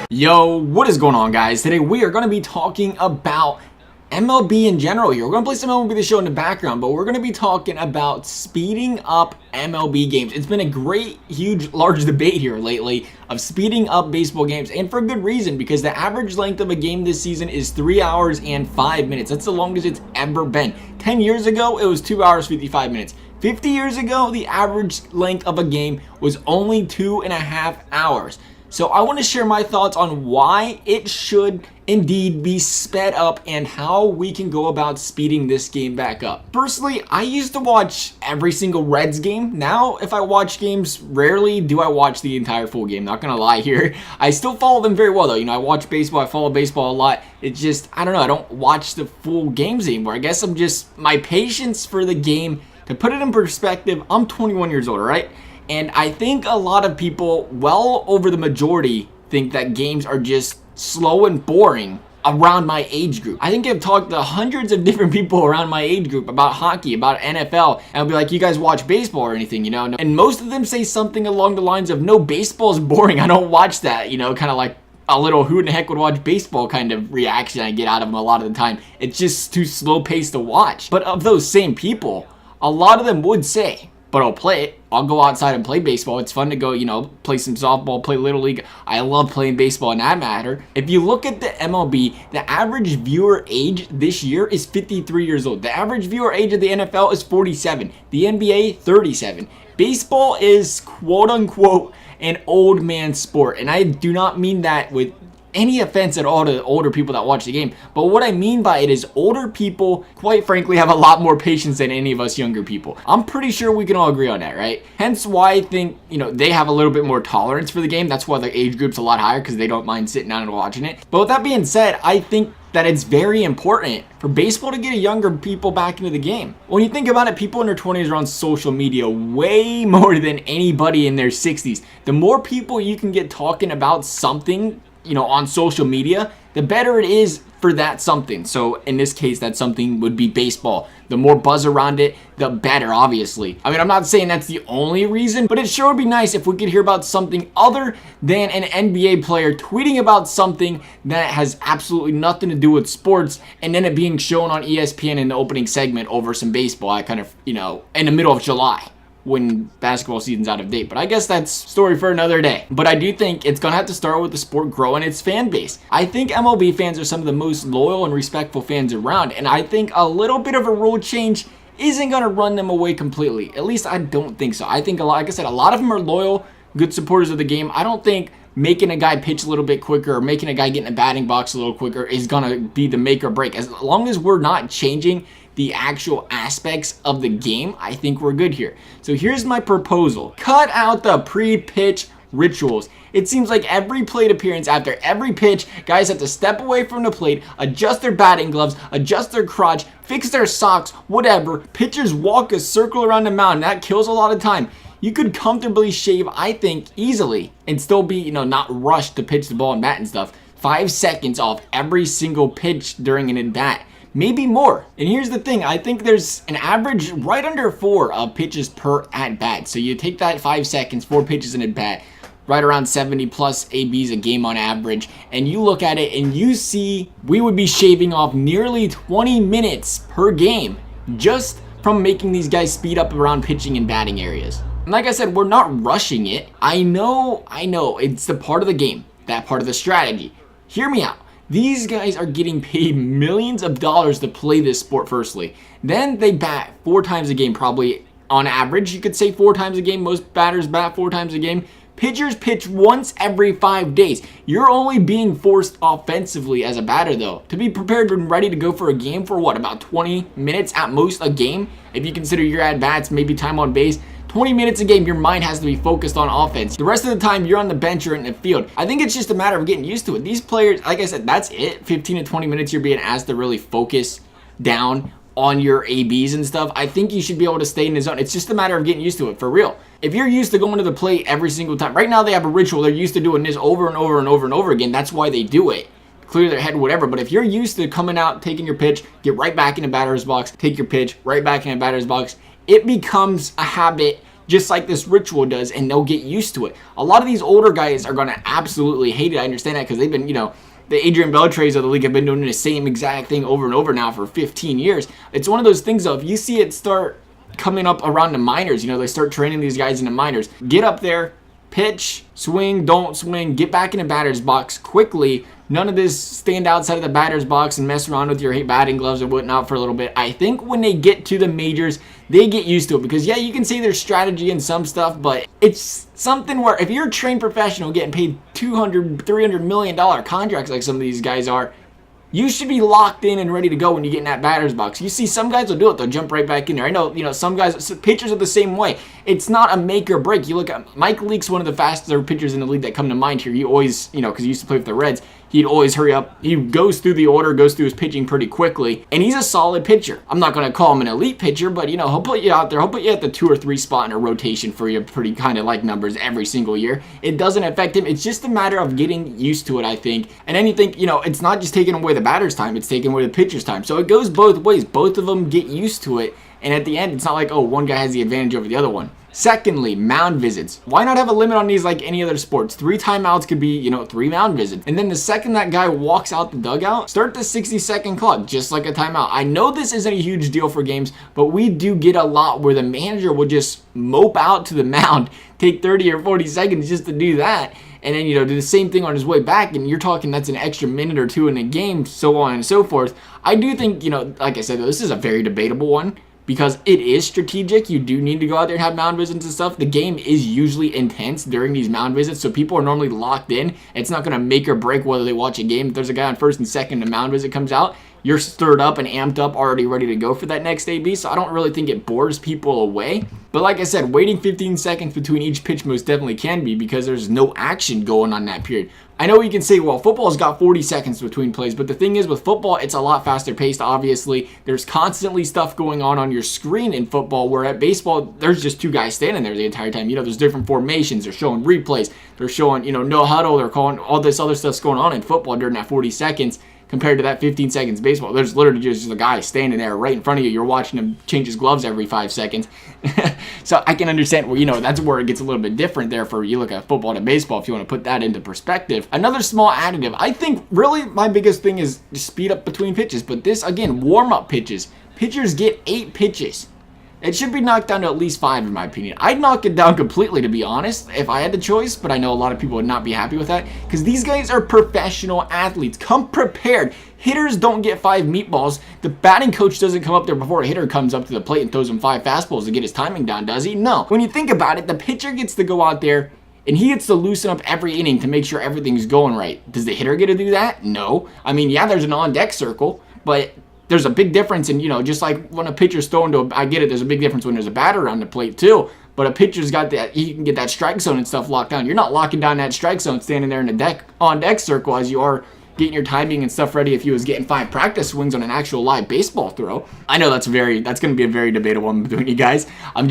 Yo, what is going on, guys? Today we are going to be talking about MLB in general here. We're going to play some MLB The Show in the background, but we're going to be talking about speeding up MLB games. It's been a great, huge, large debate here lately of speeding up baseball games, and for good reason, because the average length of a game this season is 3 hours and 5 minutes. That's the longest it's ever been. 10 years ago, it was 2 hours, 55 minutes. 50 years ago, the average length of a game was only 2.5 hours. So I want to share my thoughts on why it should indeed be sped up and how we can go about speeding this game back up. Personally, I used to watch every single Reds game. Now, if I watch games, rarely do I watch the entire full game. Not gonna lie here. I still follow them very well though. You know, I watch baseball, I follow baseball a lot. It's just, I don't know, I don't watch the full games anymore. I guess I'm just, my patience for the game, to put it in perspective, I'm 21 years old, right? And I think a lot of people, well over the majority, think that games are just slow and boring around my age group. I think I've talked to hundreds of different people around my age group about hockey, about NFL, and I'll be like, you guys watch baseball or anything, you know? And most of them say something along the lines of, no, baseball's boring, I don't watch that, you know, kind of like a little who in the heck would watch baseball kind of reaction I get out of them a lot of the time. It's just too slow paced to watch. But of those same people, a lot of them would say, but I'll play it. I'll go outside and play baseball. It's fun to go, you know, play some softball, play Little League. I love playing baseball in that matter. If you look at the MLB, the average viewer age this year is 53 years old. The average viewer age of the NFL is 47. The NBA, 37. Baseball is quote unquote an old man sport. And I do not mean that with any offense at all to older people that watch the game, but what I mean by it is older people, quite frankly, have a lot more patience than any of us younger people. I'm pretty sure we can all agree on that, right? Hence why I think, you know, they have a little bit more tolerance for the game. That's why the age group's a lot higher, because they don't mind sitting down and watching it. But with that being said, I think that it's very important for baseball to get younger people back into the game. When you think about it, people in their 20s are on social media way more than anybody in their 60s. The more people you can get talking about something, you know, on social media, the better it is for that something. So in this case, that something would be baseball. The more buzz around it, the better, obviously. I mean, I'm not saying that's the only reason, but it sure would be nice if we could hear about something other than an NBA player tweeting about something that has absolutely nothing to do with sports, and then it being shown on ESPN in the opening segment over some baseball. I kind of, you know, in the middle of July, when basketball season's out of date. But I guess that's story for another day. But I do think it's gonna have to start with the sport growing its fan base. I think MLB fans are some of the most loyal and respectful fans around, and I think a little bit of a rule change isn't gonna run them away completely. At least I don't think so. I think like I said, a lot of them are loyal, good supporters of the game. I don't think making a guy pitch a little bit quicker or making a guy get in a batting box a little quicker is gonna be the make or break. As long as we're not changing the actual aspects of the game, I think we're good here. So here's my proposal. Cut out the pre-pitch rituals. It seems like every plate appearance, after every pitch, guys have to step away from the plate, adjust their batting gloves, adjust their crotch, fix their socks, whatever. Pitchers walk a circle around the mound. That kills a lot of time. You could comfortably shave, I think, easily and still be, you know, not rushed to pitch the ball and bat and stuff. 5 seconds off every single pitch during an at-bat. Maybe more. And here's the thing, I think there's an average right under 4 of pitches per at-bat. So you take that 5 seconds, 4 pitches in at-bat, right around 70 plus ABs a game on average, and you look at it and you see we would be shaving off nearly 20 minutes per game just from making these guys speed up around pitching and batting areas. And like I said, we're not rushing it. I know, it's the part of the game, that part of the strategy. Hear me out. These guys are getting paid millions of dollars to play this sport firstly. Then they bat 4 times a game, probably on average. You could say 4 times a game. Most batters bat 4 times a game. Pitchers pitch once every 5 days. You're only being forced offensively as a batter though to be prepared and ready to go for a game for what, about 20 minutes at most a game? If you consider your at-bats, maybe time on base. 20 minutes a game, your mind has to be focused on offense. The rest of the time, you're on the bench or in the field. I think it's just a matter of getting used to it. These players, like I said, that's it. 15 to 20 minutes you're being asked to really focus down on your ABs and stuff. I think you should be able to stay in the zone. It's just a matter of getting used to it, for real. If you're used to going to the plate every single time, right now they have a ritual. They're used to doing this over and over and over and over again. That's why they do it. Clear their head, whatever. But if you're used to coming out, taking your pitch, get right back in the batter's box, take your pitch, right back in the batter's box, it becomes a habit just like this ritual does, and they'll get used to it. A lot of these older guys are going to absolutely hate it. I understand that because they've been, the Adrian Beltres of the league have been doing the same exact thing over and over now for 15 years. It's one of those things, though, if you see it start coming up around the minors, they start training these guys in the minors. Get up there, pitch, swing, don't swing, get back in the batter's box quickly. None of this stand outside of the batter's box and mess around with your batting gloves and whatnot for a little bit. I think when they get to the majors, they get used to it because, yeah, you can see there's strategy and some stuff, but it's something where if you're a trained professional getting paid $200, $300 million contracts like some of these guys are, you should be locked in and ready to go when you get in that batter's box. You see some guys will do it. They'll jump right back in there. I know, some guys, pitchers are the same way. It's not a make or break. You look at Mike Leake's one of the fastest pitchers in the league that come to mind here. He always, because he used to play with the Reds, he'd always hurry up. He goes through the order, goes through his pitching pretty quickly, and he's a solid pitcher. I'm not going to call him an elite pitcher, but, he'll put you out there. He'll put you at the 2 or 3 spot in a rotation for your pretty kind of like numbers every single year. It doesn't affect him. It's just a matter of getting used to it, I think. And then you think, it's not just taking away the batter's time, it's taking away the pitcher's time. So it goes both ways. Both of them get used to it, and at the end, it's not like, oh, one guy has the advantage over the other one. Secondly, mound visits. Why not have a limit on these like any other sports? 3 timeouts could be, 3 mound visits. And then the second that guy walks out the dugout, start the 60-second clock, just like a timeout. I know this isn't a huge deal for games, but we do get a lot where the manager will just mope out to the mound, take 30 or 40 seconds just to do that. And then, do the same thing on his way back, and you're talking that's an extra minute or 2 in a game, so on and so forth. I do think, like I said, this is a very debatable one. Because it is strategic. You do need to go out there and have mound visits and stuff. The game is usually intense during these mound visits, so people are normally locked in. It's not going to make or break whether they watch a game. If there's a guy on first and second, the mound visit comes out, you're stirred up and amped up, already ready to go for that next AB, so I don't really think it bores people away. But like I said, waiting 15 seconds between each pitch most definitely can be because there's no action going on that period. I know you can say, well, football's got 40 seconds between plays, but the thing is with football, it's a lot faster paced, obviously. There's constantly stuff going on your screen in football, where at baseball, there's just 2 guys standing there the entire time. There's different formations. They're showing replays. They're showing, no huddle. They're calling all this other stuff's going on in football during that 40 seconds. Compared to that 15 seconds baseball, there's literally just a guy standing there right in front of you. You're watching him change his gloves every 5 seconds. So I can understand where, that's where it gets a little bit different there for you look at football to baseball if you want to put that into perspective. Another small additive, I think really my biggest thing is just speed up between pitches. But this, again, warm-up pitches. Pitchers get 8 pitches. It should be knocked down to at least 5 in my opinion. I'd knock it down completely, to be honest, if I had the choice, but I know a lot of people would not be happy with that because these guys are professional athletes. Come prepared. Hitters don't get 5 meatballs. The batting coach doesn't come up there before a hitter comes up to the plate and throws him 5 fastballs to get his timing down, does he? No. When you think about it, the pitcher gets to go out there and he gets to loosen up every inning to make sure everything's going right. Does the hitter get to do that? No. I mean, yeah, there's an on-deck circle, but there's a big difference in, just like when a pitcher's throwing to I get it, there's a big difference when there's a batter on the plate too. But a pitcher's got that, he can get that strike zone and stuff locked down. You're not locking down that strike zone standing there in the on-deck circle as you are getting your timing and stuff ready if you was getting 5 practice swings on an actual live baseball throw. I know that's going to be a very debatable one between you guys. I'm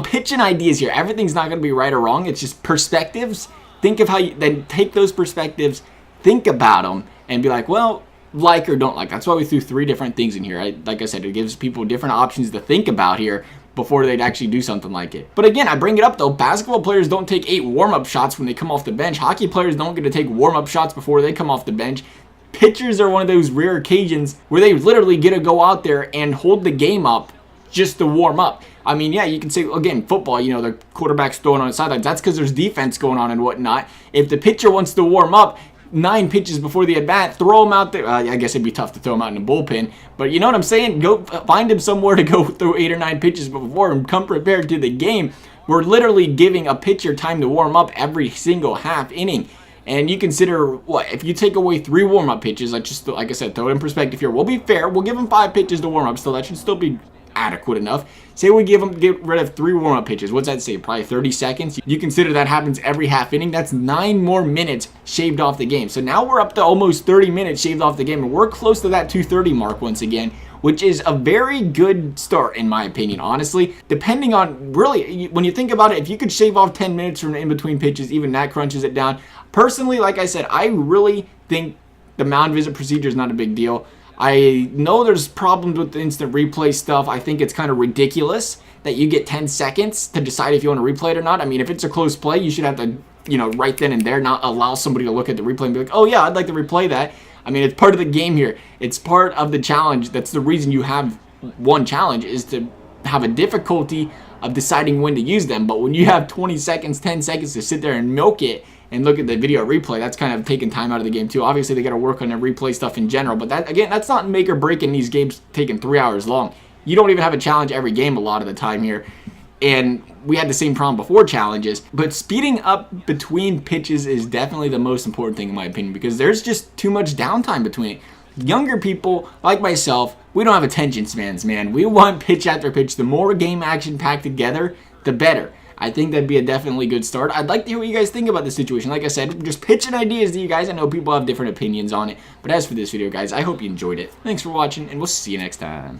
pitching ideas here. Everything's not going to be right or wrong. It's just perspectives. Think of how you, then take those perspectives, think about them, and be like, well, like or don't like. That's why we threw 3 different things in here. Like I said, it gives people different options to think about here before they'd actually do something like it. But again, I bring it up though, basketball players don't take 8 warm-up shots when they come off the bench. Hockey players don't get to take warm-up shots before they come off the bench. Pitchers are one of those rare occasions where they literally get to go out there and hold the game up just to warm up. I mean, yeah, you can say, again, football, the quarterback's throwing on the sidelines. That's because there's defense going on and whatnot. If the pitcher wants to warm up, 9 pitches before the at-bat, throw him out there. I guess it'd be tough to throw him out in the bullpen, but you know what I'm saying? Go find him somewhere to go through 8 or 9 pitches before and come prepared to the game. We're literally giving a pitcher time to warm up every single half inning. And you consider, if you take away 3 warm-up pitches, like I said, throw it in perspective here. We'll be fair. We'll give him 5 pitches to warm up, so that should still be adequate enough. Say we get rid of 3 warm-up pitches. What's that say? Probably 30 seconds. You consider that happens every half inning. That's 9 more minutes shaved off the game. So now we're up to almost 30 minutes shaved off the game, and we're close to that 2:30 mark once again, which is a very good start in my opinion, honestly. Depending on, really, when you think about it, if you could shave off 10 minutes from in between pitches, even that crunches it down. Personally, like I said, I really think the mound visit procedure is not a big deal. I know there's problems with the instant replay stuff. I think it's kind of ridiculous that you get 10 seconds to decide if you want to replay it or not. I mean, if it's a close play, you should have to, right then and there, not allow somebody to look at the replay and be like, oh yeah, I'd like to replay that. I mean, it's part of the game here. It's part of the challenge. That's the reason you have one challenge, is to have a difficulty of deciding when to use them. But when you have 20 seconds, 10 seconds to sit there and milk it and look at the video replay, that's kind of taking time out of the game too. Obviously, they got to work on their replay stuff in general, but that, again, that's not make or break in these games taking 3 hours long. You don't even have a challenge every game a lot of the time here. And we had the same problem before challenges, but speeding up between pitches is definitely the most important thing in my opinion, because there's just too much downtime between it. Younger people, like myself, we don't have attention spans, man. We want pitch after pitch. The more game action packed together, the better. I think that'd be a definitely good start. I'd like to hear what you guys think about this situation. Like I said, just pitching ideas to you guys. I know people have different opinions on it, but as for this video, guys, I hope you enjoyed it. Thanks for watching, and we'll see you next time.